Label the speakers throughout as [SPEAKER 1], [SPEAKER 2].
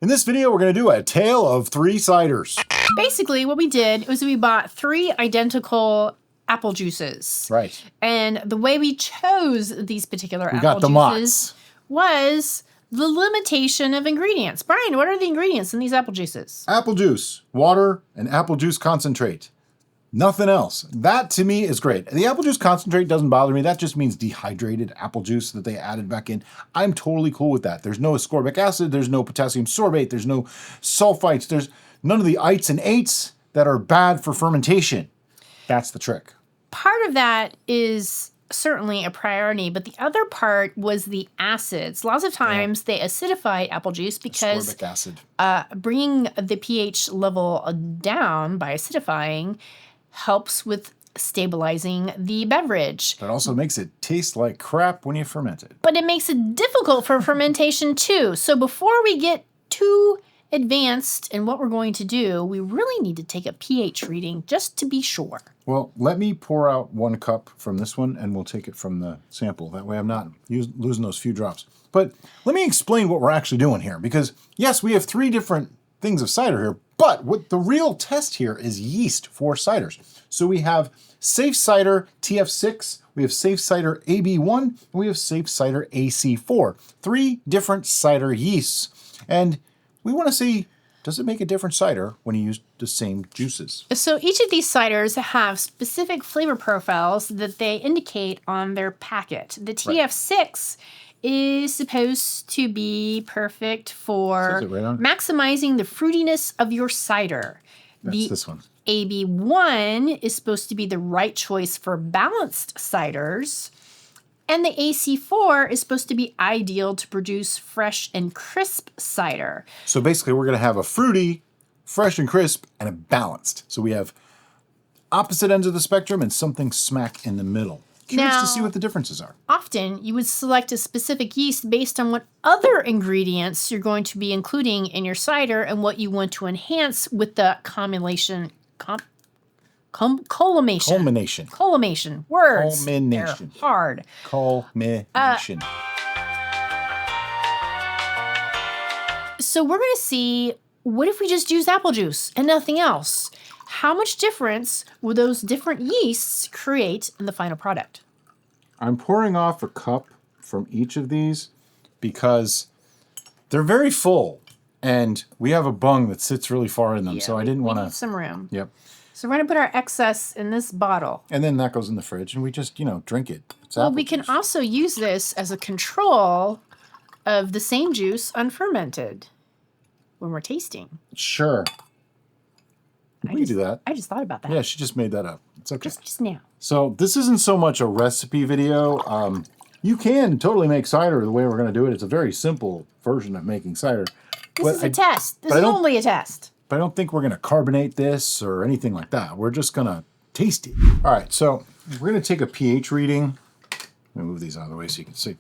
[SPEAKER 1] In this video, we're going to do a tale of 3 ciders.
[SPEAKER 2] Basically, what we did was we bought 3 identical apple juices.
[SPEAKER 1] Right.
[SPEAKER 2] And the way we chose these particular apple
[SPEAKER 1] got the
[SPEAKER 2] juices
[SPEAKER 1] mods.
[SPEAKER 2] was the limitation of ingredients. Brian, what are the ingredients in these apple juices?
[SPEAKER 1] Apple juice, water, and apple juice concentrate. Nothing else. That, to me, is great. The apple juice concentrate doesn't bother me. That just means dehydrated apple juice that they added back in. I'm totally cool with that. There's no ascorbic acid. There's no potassium sorbate. There's no sulfites. There's none of the ites and ates that are bad for fermentation. That's the trick.
[SPEAKER 2] Part of that is certainly a priority, but the other part was the acids. Lots of times they acidify apple juice because
[SPEAKER 1] Ascorbic acid.
[SPEAKER 2] bringing the pH level down by acidifying helps with stabilizing the beverage.
[SPEAKER 1] That also makes it taste like crap when you ferment it.
[SPEAKER 2] But it makes it difficult for fermentation too. So before we get too advanced in what we're going to do, we really need to take a pH reading just to be sure.
[SPEAKER 1] Well, let me pour out 1 cup from this one, and we'll take it from the sample. That way I'm not losing those few drops. But let me explain what we're actually doing here, because yes, we have 3 different things of cider here, but what the real test here is yeast for ciders. So we have SafCider TF6, we have SafCider AB1, and we have SafCider AC4. 3 different cider yeasts. And we want to see, does it make a different cider when you use the same juices?
[SPEAKER 2] So each of these ciders have specific flavor profiles that they indicate on their packet. The TF6 is supposed to be perfect for maximizing the fruitiness of your cider.
[SPEAKER 1] That's this one.
[SPEAKER 2] AB1 is supposed to be the right choice for balanced ciders. And the AC4 is supposed to be ideal to produce fresh and crisp cider.
[SPEAKER 1] So basically we're going to have a fruity, fresh and crisp, and a balanced. So we have opposite ends of the spectrum and something smack in the middle. Curious to see what the differences are.
[SPEAKER 2] Often you would select a specific yeast based on what other ingredients you're going to be including in your cider and what you want to enhance with the culmination. Culmination. Words.
[SPEAKER 1] Culmination.
[SPEAKER 2] They're hard.
[SPEAKER 1] Culmination.
[SPEAKER 2] So we're going to see, what if we just use apple juice and nothing else? How much difference will those different yeasts create in the final product?
[SPEAKER 1] I'm pouring off a cup from each of these because they're very full and we have a bung that sits really far in them.
[SPEAKER 2] Yeah,
[SPEAKER 1] so I didn't want to...
[SPEAKER 2] need some room.
[SPEAKER 1] Yep.
[SPEAKER 2] So we're going to put our excess in this bottle.
[SPEAKER 1] And then that goes in the fridge and we just, drink it. It's
[SPEAKER 2] well,
[SPEAKER 1] apple
[SPEAKER 2] we can
[SPEAKER 1] juice.
[SPEAKER 2] also use this as a control of the same juice unfermented when we're tasting.
[SPEAKER 1] Sure. We can do that.
[SPEAKER 2] I just thought about that.
[SPEAKER 1] Yeah, she just made that up. It's okay.
[SPEAKER 2] Just now.
[SPEAKER 1] So this isn't so much a recipe video. You can totally make cider the way we're going to do it. It's a very simple version of making cider.
[SPEAKER 2] This is a test. This is only a test.
[SPEAKER 1] But I don't think we're going to carbonate this or anything like that. We're just going to taste it. All right, so we're going to take a pH reading. Let me move these out of the way so you can see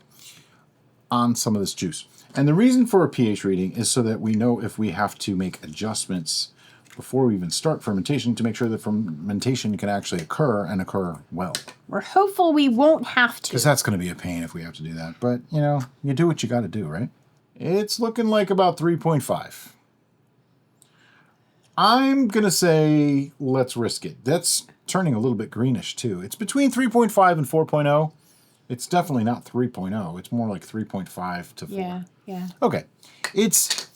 [SPEAKER 1] on some of this juice. And the reason for a pH reading is so that we know if we have to make adjustments before we even start fermentation to make sure that fermentation can actually occur and occur well.
[SPEAKER 2] We're hopeful we won't have to.
[SPEAKER 1] Because that's going to be a pain if we have to do that. But, you do what you got to do, right? It's looking like about 3.5. I'm going to say let's risk it. That's turning a little bit greenish, too. It's between 3.5 and 4.0. It's definitely not 3.0. It's more like 3.5 to 4.
[SPEAKER 2] Yeah.
[SPEAKER 1] Okay. It's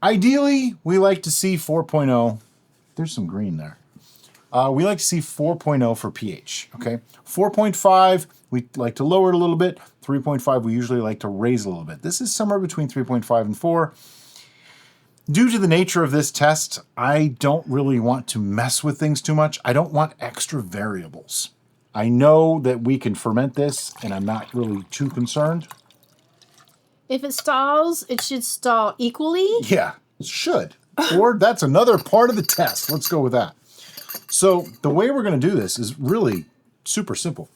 [SPEAKER 1] ideally, we like to see 4.0. There's some green there. We like to see 4.0 for pH, okay? 4.5, we like to lower it a little bit. 3.5, we usually like to raise a little bit. This is somewhere between 3.5 and 4. Due to the nature of this test, I don't really want to mess with things too much. I don't want extra variables. I know that we can ferment this, and I'm not really too concerned.
[SPEAKER 2] If it stalls, it should stall equally.
[SPEAKER 1] Yeah, it should. Or that's another part of the test. Let's go with that. So the way we're going to do this is really super simple.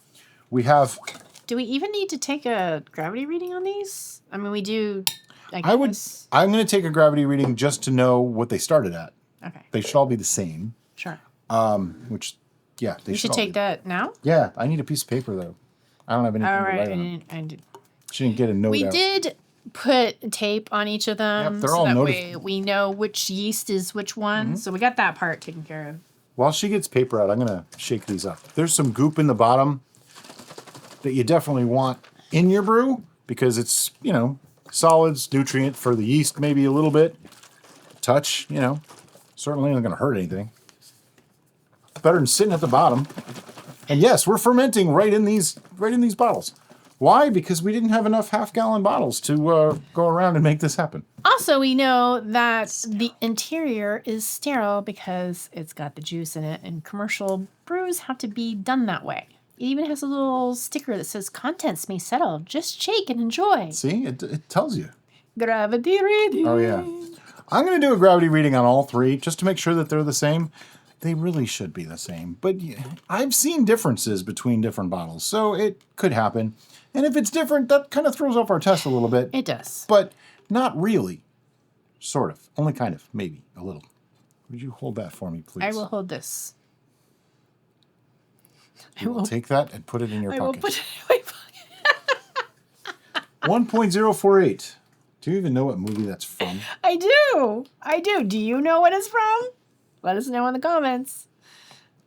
[SPEAKER 1] We have...
[SPEAKER 2] Do we even need to take a gravity reading on these? I mean, we do...
[SPEAKER 1] I'm going to take a gravity reading just to know what they started at.
[SPEAKER 2] Okay.
[SPEAKER 1] They should all be the same.
[SPEAKER 2] Sure.
[SPEAKER 1] Which, yeah, they
[SPEAKER 2] should. You should take that now?
[SPEAKER 1] Yeah, I need a piece of paper, though. I don't have anything to write on.
[SPEAKER 2] I did.
[SPEAKER 1] She didn't get a note out.
[SPEAKER 2] We did put tape on each of them.
[SPEAKER 1] Yep, they're
[SPEAKER 2] so
[SPEAKER 1] all
[SPEAKER 2] that
[SPEAKER 1] notified.
[SPEAKER 2] way we know which yeast is which one. So we got that part taken care of.
[SPEAKER 1] While she gets paper out, I'm going to shake these up. There's some goop in the bottom that you definitely want in your brew because it's, you know, solids, nutrient for the yeast, maybe a little bit. Touch, you know, certainly not going to hurt anything. Better than sitting at the bottom. And yes, we're fermenting right in these bottles. Why? Because we didn't have enough half-gallon bottles to go around and make this happen.
[SPEAKER 2] Also, we know that the interior is sterile because it's got the juice in it, and commercial brews have to be done that way. It even has a little sticker that says, "Contents may settle. Just shake and enjoy."
[SPEAKER 1] See, it tells you.
[SPEAKER 2] Gravity reading.
[SPEAKER 1] Oh, yeah. I'm going to do a gravity reading on all three just to make sure that they're the same. They really should be the same. But I've seen differences between different bottles, so it could happen. And if it's different, that kind of throws off our test a little bit.
[SPEAKER 2] It does.
[SPEAKER 1] But not really. Sort of. Only kind of. Maybe. A little. Would you hold that for me, please?
[SPEAKER 2] I will hold this.
[SPEAKER 1] You will take that and put it in your
[SPEAKER 2] I
[SPEAKER 1] pocket.
[SPEAKER 2] will put it in my pocket.
[SPEAKER 1] 1.048. Do you even know what movie that's from?
[SPEAKER 2] I do. I do. Do you know what it's from? Let us know in the comments.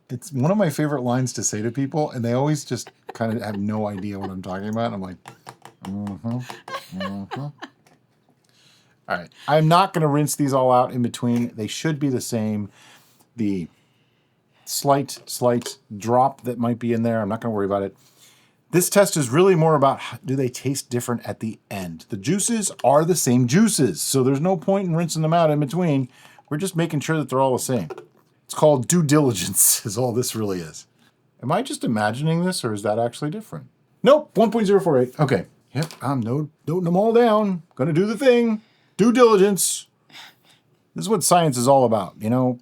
[SPEAKER 1] It's one of my favorite lines to say to people, and they always just kind of have no idea what I'm talking about. I'm like, All right. I'm not going to rinse these all out in between. They should be the same. The slight drop that might be in there, I'm not going to worry about it. This test is really more about do they taste different at the end. The juices are the same juices, so there's no point in rinsing them out in between. We're just making sure that they're all the same. It's called due diligence is all this really is. Am I just imagining this, or is that actually different? Nope, 1.048. Okay. Yep, I'm noting them all down. Gonna do the thing. Due diligence. This is what science is all about, you know?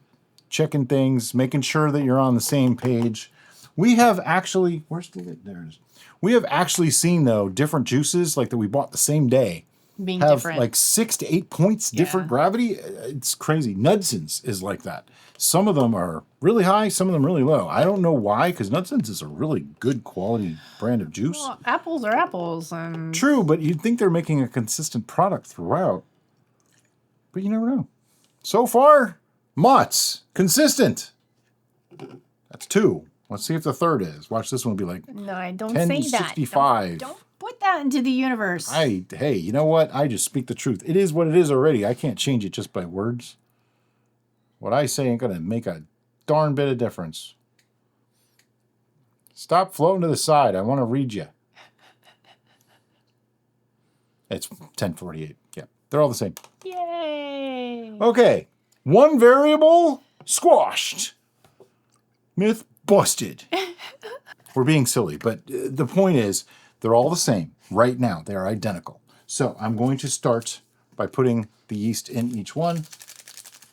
[SPEAKER 1] Checking things, making sure that you're on the same page. We have actually, where's the lid? There it is. We have actually seen, though, different juices, like that we bought the same day,
[SPEAKER 2] Being
[SPEAKER 1] have
[SPEAKER 2] different.
[SPEAKER 1] like 6 to 8 points different gravity. It's crazy. Nudson's is like that. Some of them are really high, some of them really low. I don't know why, because Nudson's is a really good quality brand of juice.
[SPEAKER 2] Well, apples are apples. And
[SPEAKER 1] True, but you'd think they're making a consistent product throughout. But you never know. So far, Mott's consistent. That's 2. Let's see if the third is. Watch this one be like
[SPEAKER 2] no, I don't
[SPEAKER 1] 10
[SPEAKER 2] say
[SPEAKER 1] to
[SPEAKER 2] that.
[SPEAKER 1] 65.
[SPEAKER 2] Don't put that into the universe.
[SPEAKER 1] Hey, you know what? I just speak the truth. It is what it is already. I can't change it just by words. What I say ain't gonna make a darn bit of difference. Stop floating to the side. I want to read you. It's 10:48. Yeah, they're all the same.
[SPEAKER 2] Yay!
[SPEAKER 1] Okay, one variable squashed. Myth busted. We're being silly, but the point is they're all the same right now. They are identical. So I'm going to start by putting the yeast in each one.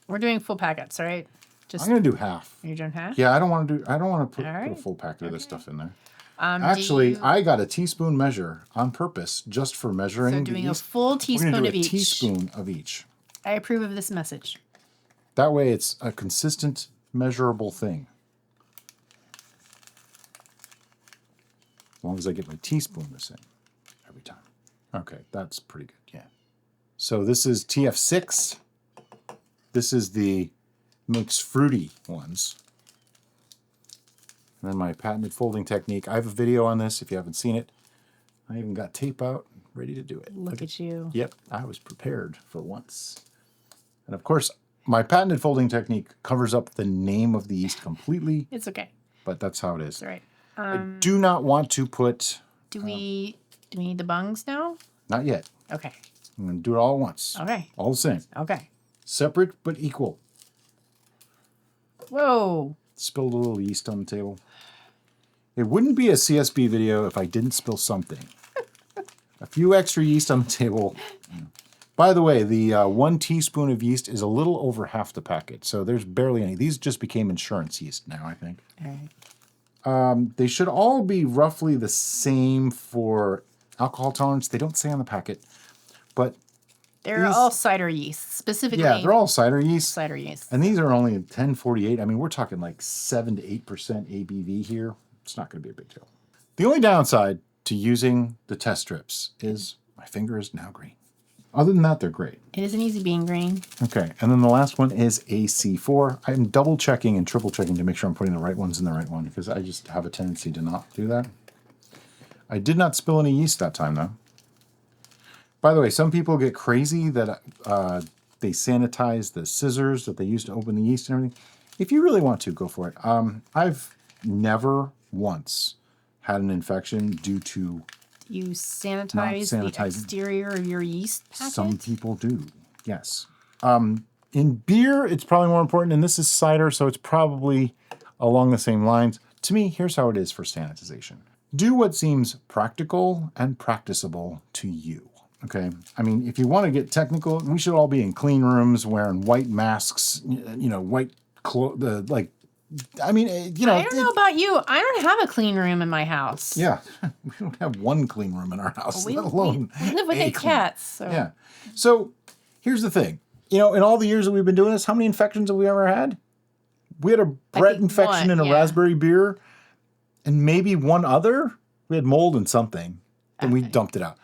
[SPEAKER 2] We're doing full packets, right? Just
[SPEAKER 1] I'm going to do half.
[SPEAKER 2] you're doing half?
[SPEAKER 1] Yeah, I don't want to put
[SPEAKER 2] All right.
[SPEAKER 1] a full packet of this stuff in there.
[SPEAKER 2] Do
[SPEAKER 1] Actually,
[SPEAKER 2] you-
[SPEAKER 1] I got a teaspoon measure on purpose just for measuring.
[SPEAKER 2] so
[SPEAKER 1] the
[SPEAKER 2] doing a
[SPEAKER 1] yeast.
[SPEAKER 2] full
[SPEAKER 1] We're
[SPEAKER 2] teaspoon
[SPEAKER 1] going to
[SPEAKER 2] of
[SPEAKER 1] do a
[SPEAKER 2] each.
[SPEAKER 1] teaspoon of each.
[SPEAKER 2] I approve of this message.
[SPEAKER 1] That way it's a consistent, measurable thing. As long as I get my teaspoon the same every time. Okay, that's pretty good, yeah. So this is TF6. This is the mixed fruity ones. And then my patented folding technique. I have a video on this if you haven't seen it. I even got tape out, ready to do it.
[SPEAKER 2] Look at you.
[SPEAKER 1] Yep, I was prepared for once. And of course, my patented folding technique covers up the name of the yeast completely,
[SPEAKER 2] It's okay.
[SPEAKER 1] but that's how it is.
[SPEAKER 2] It's all right.
[SPEAKER 1] I do not want to put,
[SPEAKER 2] Do we need the bungs now?
[SPEAKER 1] not yet.
[SPEAKER 2] Okay.
[SPEAKER 1] I'm going to do it all at once.
[SPEAKER 2] Okay.
[SPEAKER 1] All the same.
[SPEAKER 2] Okay.
[SPEAKER 1] Separate but equal.
[SPEAKER 2] Whoa.
[SPEAKER 1] Spilled a little yeast on the table. It wouldn't be a CSB video if I didn't spill something. A few extra yeast on the table. By the way, the 1 teaspoon of yeast is a little over half the packet, so there's barely any. These just became insurance yeast now, I think.
[SPEAKER 2] All right.
[SPEAKER 1] They should all be roughly the same for alcohol tolerance. They don't say on the packet, but
[SPEAKER 2] They're all cider yeast, specifically.
[SPEAKER 1] yeah, they're all cider yeast.
[SPEAKER 2] cider yeast.
[SPEAKER 1] And these are only 1048. I mean, we're talking like 7 to 8% ABV here. It's not going to be a big deal. The only downside to using the test strips is my finger is now green. Other than that, they're great.
[SPEAKER 2] It is an easy bean grain.
[SPEAKER 1] Okay, and then the last one is AC4. I'm double checking and triple checking to make sure I'm putting the right ones in the right one because I just have a tendency to not do that. I did not spill any yeast that time, though. By the way, some people get crazy that they sanitize the scissors that they use to open the yeast and everything. If you really want to, go for it. I've never once had an infection due to
[SPEAKER 2] You sanitize the exterior of your yeast packet?
[SPEAKER 1] Some people do, yes. In beer, it's probably more important, and this is cider, so it's probably along the same lines. To me, here's how it is for sanitization. Do what seems practical and practicable to you, okay? I mean, if you want to get technical, we should all be in clean rooms wearing white masks, you know, white clothes, I mean, you know.
[SPEAKER 2] I don't know about you. I don't have a clean room in my house.
[SPEAKER 1] Yeah, we don't have one clean room in our house,
[SPEAKER 2] we,
[SPEAKER 1] let alone
[SPEAKER 2] we live with 8 cats. So.
[SPEAKER 1] Yeah. So here's the thing. You know, in all the years that we've been doing this, how many infections have we ever had? We had a Brett infection in a raspberry beer, and maybe one other. We had mold in something, and we dumped it out.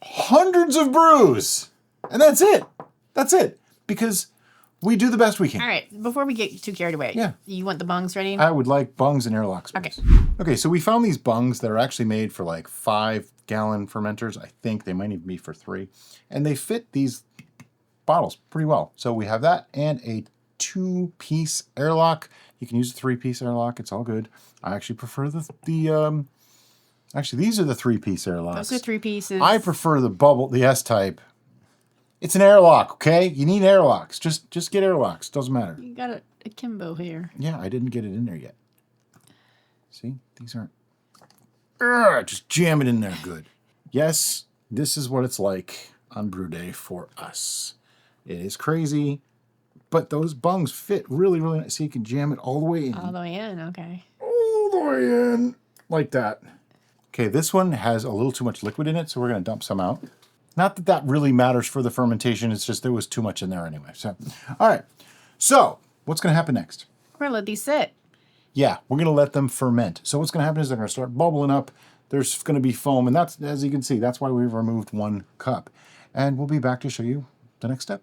[SPEAKER 1] Hundreds of brews, and that's it. That's it. Because we do the best we can.
[SPEAKER 2] All right. Before we get too carried away, you want the bungs ready?
[SPEAKER 1] I would like bungs and airlocks.
[SPEAKER 2] Okay.
[SPEAKER 1] Okay, so we found these bungs that are actually made for like 5-gallon fermenters. I think they might even be for 3. And they fit these bottles pretty well. So we have that and a 2-piece airlock. You can use a 3-piece airlock. It's all good. I actually prefer actually, these are the 3-piece airlocks.
[SPEAKER 2] Those are 3 pieces.
[SPEAKER 1] I prefer the S-type. It's an airlock, okay? You need airlocks. Just get airlocks. Doesn't matter.
[SPEAKER 2] You got a Kimbo here.
[SPEAKER 1] Yeah, I didn't get it in there yet. See? These aren't... just jam it in there good. Yes, this is what it's like on brew day for us. It is crazy, but those bungs fit really, really nice. So you can jam it all the way in.
[SPEAKER 2] All the way in, okay.
[SPEAKER 1] All the way in. Like that. Okay, this one has a little too much liquid in it, so we're going to dump some out. Not that that really matters for the fermentation. It's just there was too much in there anyway. So, all right. So, what's going to happen next?
[SPEAKER 2] We're going to let these sit.
[SPEAKER 1] Yeah, we're going to let them ferment. So what's going to happen is they're going to start bubbling up. There's going to be foam, and that's, as you can see, that's why we've removed 1 cup. And we'll be back to show you the next step.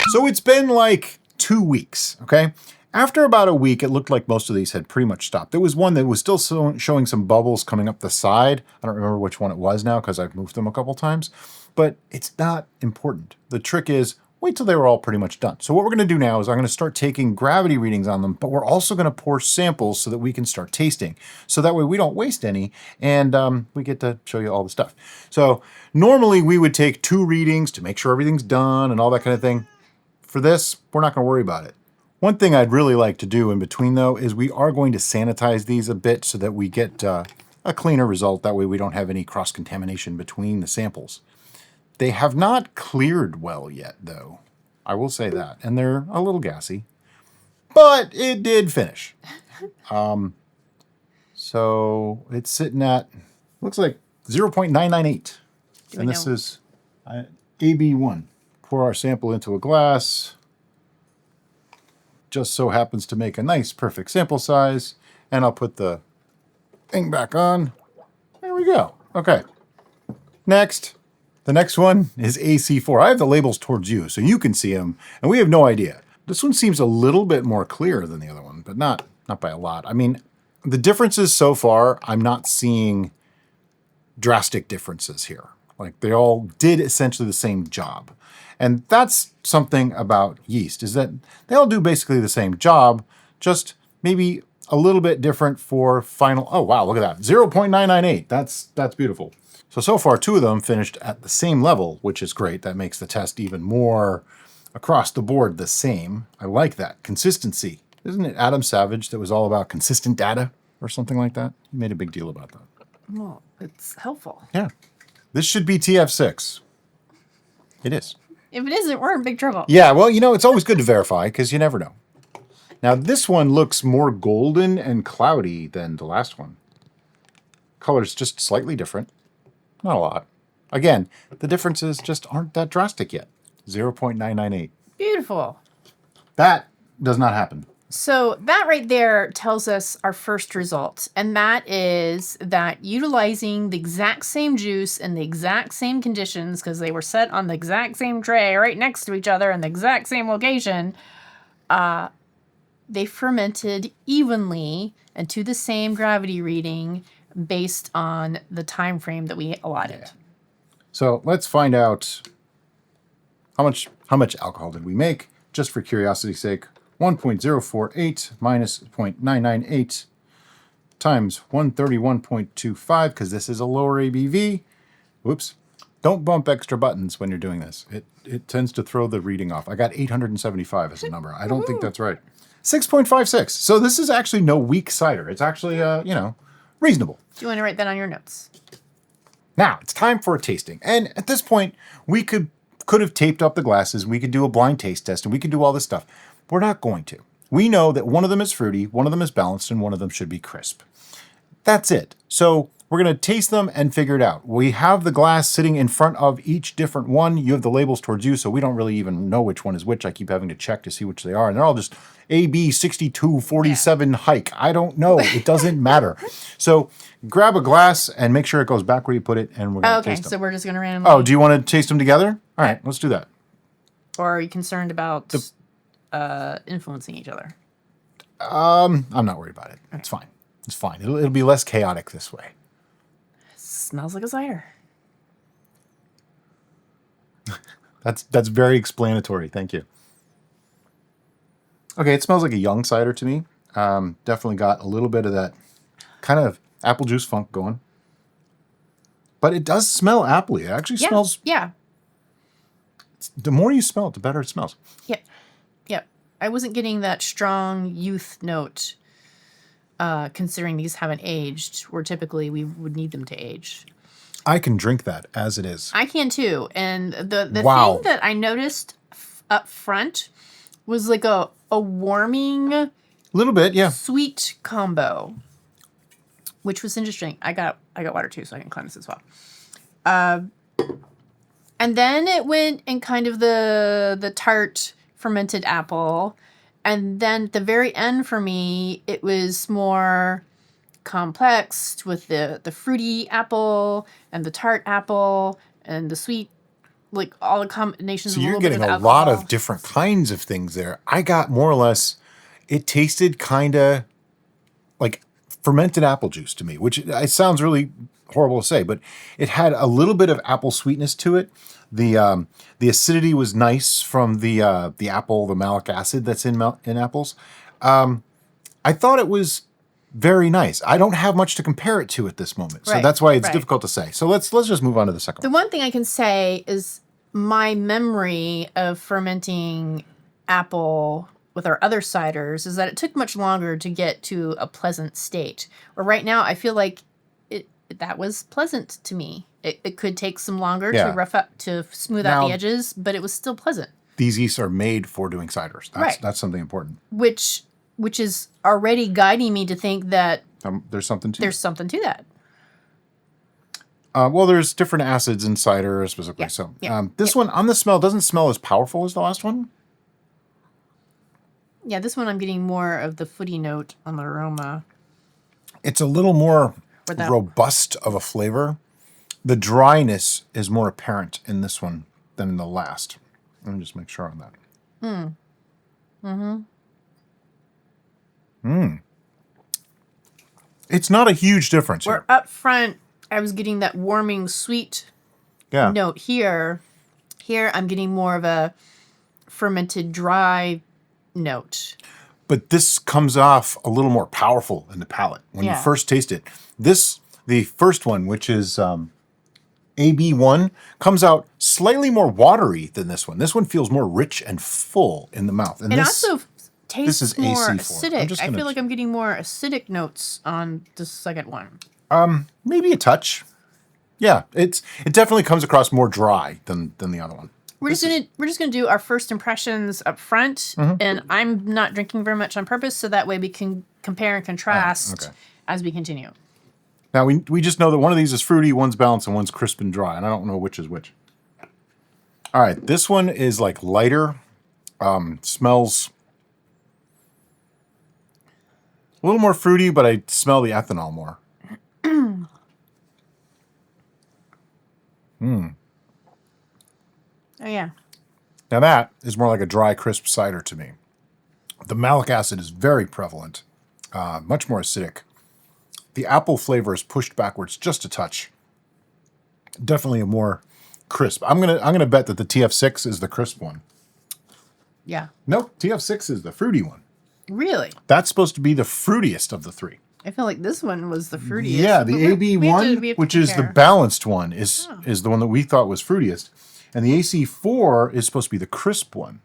[SPEAKER 1] So it's been like 2 weeks, okay? After about a week, it looked like most of these had pretty much stopped. There was one that was still showing some bubbles coming up the side. I don't remember which one it was now because I've moved them a couple times. But it's not important. The trick is wait till they were all pretty much done. So what we're going to do now is I'm going to start taking gravity readings on them, but we're also going to pour samples so that we can start tasting. So that way we don't waste any, and we get to show you all the stuff. So normally we would take 2 readings to make sure everything's done and all that kind of thing. For this, we're not going to worry about it. One thing I'd really like to do in between, though, is we are going to sanitize these a bit so that we get a cleaner result. That way we don't have any cross-contamination between the samples. They have not cleared well yet, though. I will say that. And they're a little gassy. But it did finish. So it's sitting at, looks like 0.998. And this is AB1. Pour our sample into a glass. Just so happens to make a nice, perfect sample size. And I'll put the thing back on. There we go. Okay. Next. The next one is AC4. I have the labels towards you, so you can see them, and we have no idea. This one seems a little bit more clear than the other one, but not by a lot. I mean, the differences so far, I'm not seeing drastic differences here. Like, they all did essentially the same job. And that's something about yeast, is that they all do basically the same job, just maybe a little bit different for final... Oh, wow, look at that. 0.998. That's beautiful. So far, 2 of them finished at the same level, which is great. That makes the test even more across the board the same. I like that. Consistency. Isn't it Adam Savage that was all about consistent data or something like that? He made a big deal about that.
[SPEAKER 2] Well, it's helpful.
[SPEAKER 1] Yeah. This should be TF6. It is.
[SPEAKER 2] If it isn't, we're in big trouble.
[SPEAKER 1] Yeah, well, you know, it's always good to verify because you never know. Now, this one looks more golden and cloudy than the last one. Color's just slightly different. Not a lot. Again, the differences just aren't that drastic yet. 0.998.
[SPEAKER 2] Beautiful.
[SPEAKER 1] That does not happen
[SPEAKER 2] So that right there tells us our first result, and that is that utilizing the exact same juice in the exact same conditions, because they were set on the exact same tray right next to each other in the exact same location, they fermented evenly and to the same gravity reading based on the time frame that we allotted.
[SPEAKER 1] Yeah. So let's find out how much alcohol did we make, just for curiosity's sake. 1.048 minus 0.998 times 131.25, because this is a lower ABV. Whoops. Don't bump extra buttons when you're doing this. It tends to throw the reading off. I got 875 as a number. I don't think that's right. 6.56. So this is actually no weak cider. It's actually, reasonable.
[SPEAKER 2] Do you want to write that on your notes?
[SPEAKER 1] Now, it's time for a tasting. And at this point, we could have taped up the glasses. We could do a blind taste test, and we could do all this stuff. We're not going to. We know that one of them is fruity, one of them is balanced, and one of them should be crisp. That's it. So we're going to taste them and figure it out. We have the glass sitting in front of each different one. You have the labels towards you, so we don't really even know which one is which. I keep having to check to see which they are, and they're all just AB 6247 hike. I don't know. It doesn't matter. So grab a glass and make sure it goes back where you put it, and we're going to taste them.
[SPEAKER 2] So we're just going to randomly...
[SPEAKER 1] Oh, do you want to taste them together? All right, let's do that.
[SPEAKER 2] Or are you concerned about influencing each other?
[SPEAKER 1] I'm not worried about it. It's fine. It's fine. It'll be less chaotic this way.
[SPEAKER 2] Smells like a cider.
[SPEAKER 1] That's very explanatory. Thank you. Okay, it smells like a young cider to me. Definitely got a little bit of that kind of apple juice funk going. But it does smell appley. It actually smells...
[SPEAKER 2] Yeah.
[SPEAKER 1] The more you smell it, the better it smells.
[SPEAKER 2] Yep. Yep. I wasn't getting that strong youth note, considering these haven't aged, where typically we would need them to age.
[SPEAKER 1] I can drink that as it is.
[SPEAKER 2] I can too. And the
[SPEAKER 1] Wow.
[SPEAKER 2] thing that I noticed up front was like a warming...
[SPEAKER 1] little bit, yeah.
[SPEAKER 2] Sweet combo, which was interesting. I got water too, so I can climb this as well. And then it went in kind of the tart fermented apple. And then at the very end for me, it was more complex with the fruity apple and the tart apple and the sweet, like all the combinations.
[SPEAKER 1] So
[SPEAKER 2] of
[SPEAKER 1] you're
[SPEAKER 2] little bit
[SPEAKER 1] getting a
[SPEAKER 2] alcohol.
[SPEAKER 1] lot of different kinds of things there. I got more or less, it tasted kind of like fermented apple juice to me, which it sounds really horrible to say, but it had a little bit of apple sweetness to it. The acidity was nice from the apple, the malic acid that's in apples. I thought it was very nice. I don't have much to compare it to at this moment, so that's why it's difficult to say. So let's just move on to the second one.
[SPEAKER 2] The one thing I can say is my memory of fermenting apple with our other ciders is that it took much longer to get to a pleasant state. Or right now, I feel like that was pleasant to me. It could take some longer to smooth out the edges, but it was still pleasant.
[SPEAKER 1] These yeasts are made for doing ciders. That's something important.
[SPEAKER 2] Which is already guiding me to think that
[SPEAKER 1] there's something to
[SPEAKER 2] that.
[SPEAKER 1] Well, there's different acids in cider specifically. This one on the smell doesn't smell as powerful as the last one.
[SPEAKER 2] Yeah, this one I'm getting more of the footy note on the aroma.
[SPEAKER 1] It's a little more robust of a flavor. The dryness is more apparent in this one than in the last. Let me just make sure on that. It's not a huge difference
[SPEAKER 2] here. Up front, I was getting that warming sweet note here. Here, I'm getting more of a fermented dry note.
[SPEAKER 1] But this comes off a little more powerful in the palate when you first taste it. The first one, which is AB1, comes out slightly more watery than this one. This one feels more rich and full in the mouth. And
[SPEAKER 2] it also tastes more
[SPEAKER 1] AC4.
[SPEAKER 2] acidic. I feel like I'm getting more acidic notes on the second one.
[SPEAKER 1] Maybe a touch. Yeah, it definitely comes across more dry than the other one.
[SPEAKER 2] We're just gonna do our first impressions up front, and I'm not drinking very much on purpose, so that way we can compare and contrast as we continue.
[SPEAKER 1] Now we just know that one of these is fruity, one's balanced, and one's crisp and dry, and I don't know which is which. All right, this one is like lighter, smells A little more fruity, but I smell the ethanol more.
[SPEAKER 2] Oh, yeah.
[SPEAKER 1] Now that is more like a dry, crisp cider to me. The malic acid is very prevalent, much more acidic. The apple flavor is pushed backwards just a touch. Definitely a more crisp. I'm gonna bet that the TF6 is the crisp one.
[SPEAKER 2] Yeah.
[SPEAKER 1] Nope, TF6 is the fruity one.
[SPEAKER 2] Really?
[SPEAKER 1] That's supposed to be the fruitiest of the three.
[SPEAKER 2] I feel like this one was the fruitiest.
[SPEAKER 1] Yeah, the AB1, which is the balanced one, is the one that we thought was fruitiest. And the AC4 is supposed to be the crisp one.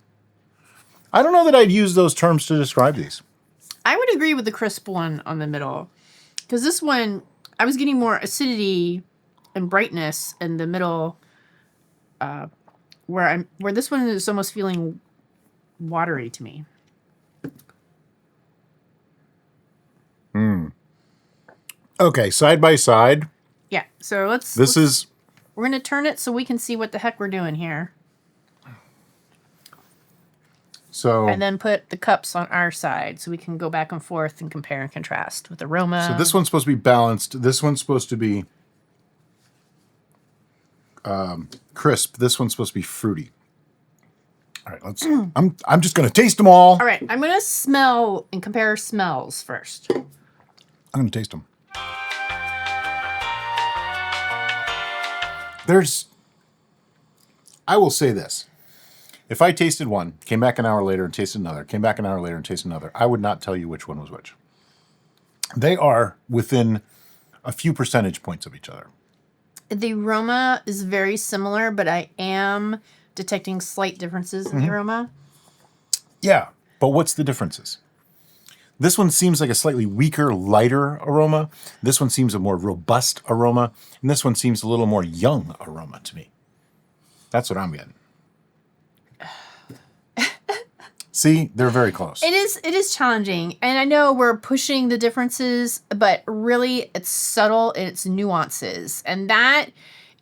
[SPEAKER 1] I don't know that I'd use those terms to describe these.
[SPEAKER 2] I would agree with the crisp one on the middle. Because this one, I was getting more acidity and brightness in the middle, where this one is almost feeling watery to me.
[SPEAKER 1] Okay, side by side.
[SPEAKER 2] Yeah, so we're going to turn it so we can see what the heck we're doing here.
[SPEAKER 1] So,
[SPEAKER 2] and then put the cups on our side so we can go back and forth and compare and contrast with aroma.
[SPEAKER 1] So this one's supposed to be balanced. This one's supposed to be crisp. This one's supposed to be fruity. All right, let's. I'm just going to taste them all.
[SPEAKER 2] All right, I'm going to smell and compare smells first.
[SPEAKER 1] I'm going to taste them. I will say this. If I tasted one, came back an hour later and tasted another, came back an hour later and tasted another, I would not tell you which one was which. They are within a few percentage points of each other.
[SPEAKER 2] The aroma is very similar, but I am detecting slight differences in the aroma.
[SPEAKER 1] Yeah, but what's the differences? This one seems like a slightly weaker, lighter aroma. This one seems a more robust aroma. And this one seems a little more young aroma to me. That's what I'm getting. See, they're very close.
[SPEAKER 2] It is challenging. And I know we're pushing the differences, but really it's subtle in its nuances. And that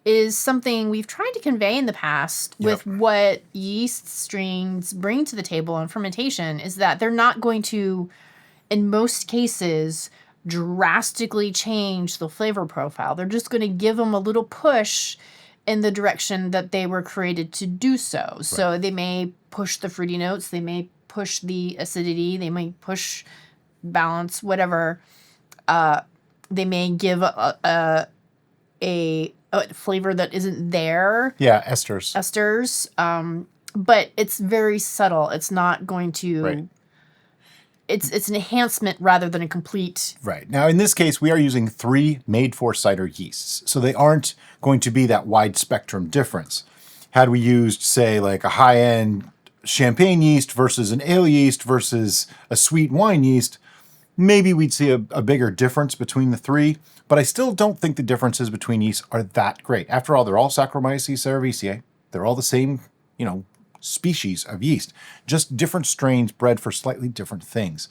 [SPEAKER 2] is something we've tried to convey in the past with what yeast strains bring to the table on fermentation, is that they're not going to, in most cases, drastically change the flavor profile. They're just going to give them a little push in the direction that they were created to do so. Right. So they may push the fruity notes, they may push the acidity, they may push balance, whatever. They may give a flavor that isn't there.
[SPEAKER 1] Yeah, esters.
[SPEAKER 2] But it's very subtle. It's not going to... Right. It's an enhancement rather than a complete...
[SPEAKER 1] Right. Now, in this case, we are using 3 made-for-cider yeasts, so they aren't going to be that wide spectrum difference. Had we used, say, like a high-end champagne yeast versus an ale yeast versus a sweet wine yeast, maybe we'd see a bigger difference between the 3, but I still don't think the differences between yeasts are that great. After all, they're all Saccharomyces cerevisiae. They're all the same, species of yeast, just different strains bred for slightly different things.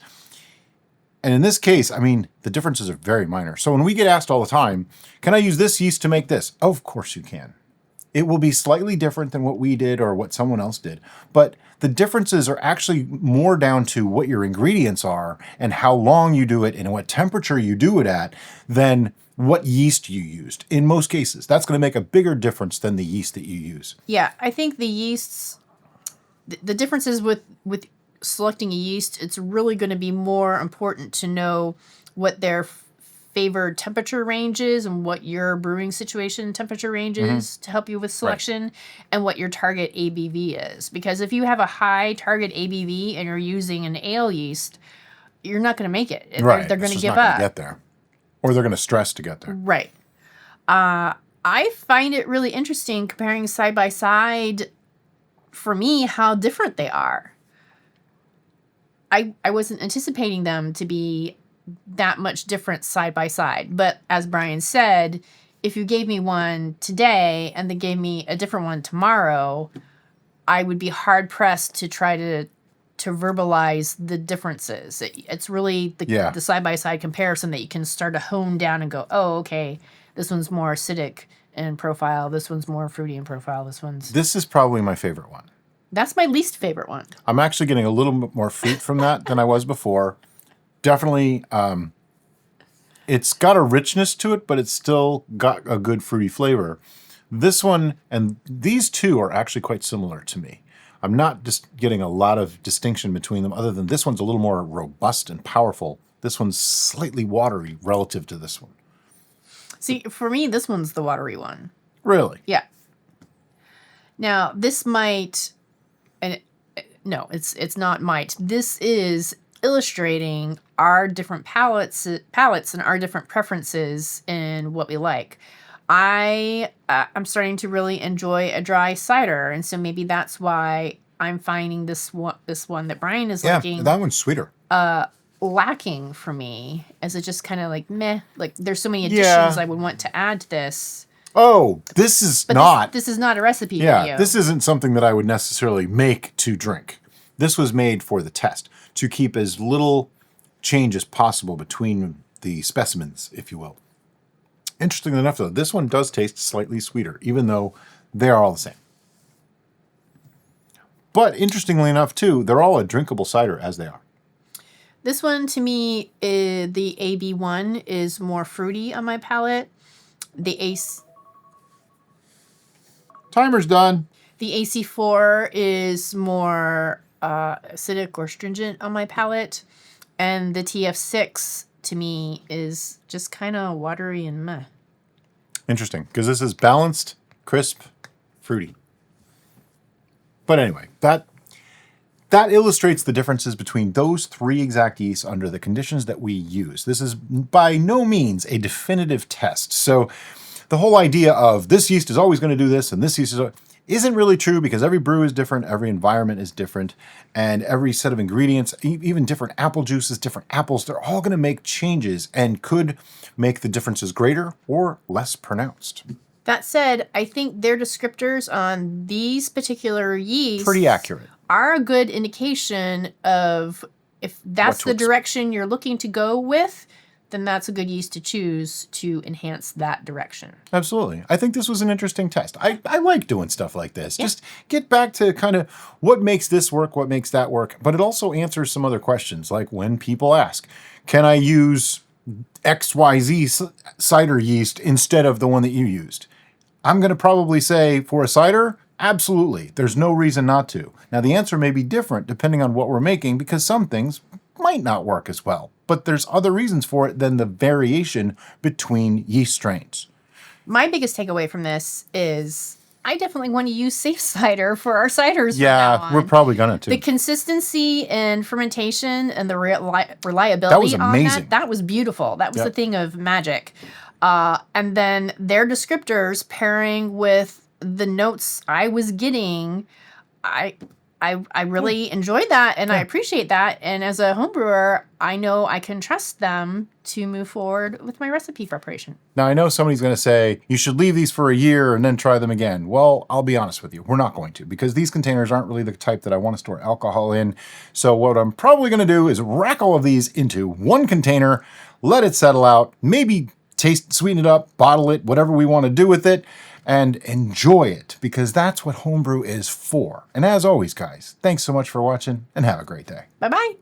[SPEAKER 1] And in this case, the differences are very minor. So when we get asked all the time, can I use this yeast to make this? Oh, of course you can. It will be slightly different than what we did or what someone else did. But the differences are actually more down to what your ingredients are and how long you do it and what temperature you do it at than what yeast you used. In most cases, that's going to make a bigger difference than the yeast that you use.
[SPEAKER 2] Yeah, I think the yeasts... The differences with selecting a yeast, it's really going to be more important to know what their favored temperature range is and what your brewing situation temperature range is to help you with selection, and what your target ABV is. Because if you have a high target ABV and you're using an ale yeast, you're not going to make it.
[SPEAKER 1] Right.
[SPEAKER 2] They're going to give
[SPEAKER 1] up.
[SPEAKER 2] Not
[SPEAKER 1] get there. Or they're going to stress to get there.
[SPEAKER 2] Right. I find it really interesting comparing side by side, for me, how different they are. I wasn't anticipating them to be that much different side by side. But as Brian said, if you gave me one today and then gave me a different one tomorrow, I would be hard pressed to try to verbalize the differences. It's really the side by side comparison that you can start to hone down and go, oh, okay, this one's more acidic in profile. This one's more fruity in profile. This is
[SPEAKER 1] probably my favorite one.
[SPEAKER 2] That's my least favorite one.
[SPEAKER 1] I'm actually getting a little bit more fruit from that than I was before. definitely, it's got a richness to it, but it's still got a good fruity flavor. This one and these two are actually quite similar to me. I'm not just getting a lot of distinction between them other than this one's a little more robust and powerful. This one's slightly watery relative to this one.
[SPEAKER 2] See, for me, this one's the watery one.
[SPEAKER 1] Really?
[SPEAKER 2] Yeah. Now, this might, and no, it's not might. This is illustrating our different palates and our different preferences in what we like. I'm starting to really enjoy a dry cider, and so maybe that's why I'm finding this one that Brian is liking.
[SPEAKER 1] Yeah, that one's sweeter.
[SPEAKER 2] Lacking for me, as it's just kind of like meh. Like there's so many additions I would want to add to this.
[SPEAKER 1] Oh, this is not.
[SPEAKER 2] This is not a recipe video.
[SPEAKER 1] This isn't something that I would necessarily make to drink. This was made for the test to keep as little change as possible between the specimens, if you will. Interestingly enough, though, this one does taste slightly sweeter, even though they are all the same. But interestingly enough, too, they're all a drinkable cider as they are.
[SPEAKER 2] This one, to me, the AB1 is more fruity on my palate. The
[SPEAKER 1] Timer's done.
[SPEAKER 2] The AC4 is more acidic or stringent on my palate. And the TF6, to me, is just kind of watery and meh.
[SPEAKER 1] Interesting, because this is balanced, crisp, fruity. But anyway, that illustrates the differences between those three exact yeasts under the conditions that we use. This is by no means a definitive test. So the whole idea of this yeast is always going to do this and this yeast isn't really true, because every brew is different, every environment is different, and every set of ingredients, even different apple juices, different apples, they're all going to make changes and could make the differences greater or less pronounced.
[SPEAKER 2] That said, I think their descriptors on these particular yeasts
[SPEAKER 1] pretty accurate.
[SPEAKER 2] Are a good indication of if that's the direction you're looking to go with, then that's a good yeast to choose to enhance that direction.
[SPEAKER 1] Absolutely. I think this was an interesting test. I like doing stuff like this. Yeah. Just get back to kind of what makes this work, what makes that work. But it also answers some other questions, like when people ask, can I use XYZ cider yeast instead of the one that you used? I'm going to probably say for a cider, absolutely. There's no reason not to. Now, the answer may be different depending on what we're making, because some things might not work as well. But there's other reasons for it than the variation between yeast strains.
[SPEAKER 2] My biggest takeaway from this is I definitely want to use SafCider for our ciders.
[SPEAKER 1] Yeah, we're probably going to.
[SPEAKER 2] The consistency and fermentation and the reliability
[SPEAKER 1] on
[SPEAKER 2] that was beautiful. That was the thing of magic. And then their descriptors pairing with the notes I was getting, I really enjoyed that, and I appreciate that. And as a homebrewer, I know I can trust them to move forward with my recipe preparation.
[SPEAKER 1] Now, I know somebody's going to say, you should leave these for a year and then try them again. Well, I'll be honest with you. We're not going to, because these containers aren't really the type that I want to store alcohol in. So what I'm probably going to do is rack all of these into one container, let it settle out, maybe sweeten it up, bottle it, whatever we want to do with it, and enjoy it, because that's what homebrew is for. And as always, guys, thanks so much for watching, and have a great day.
[SPEAKER 2] Bye-bye.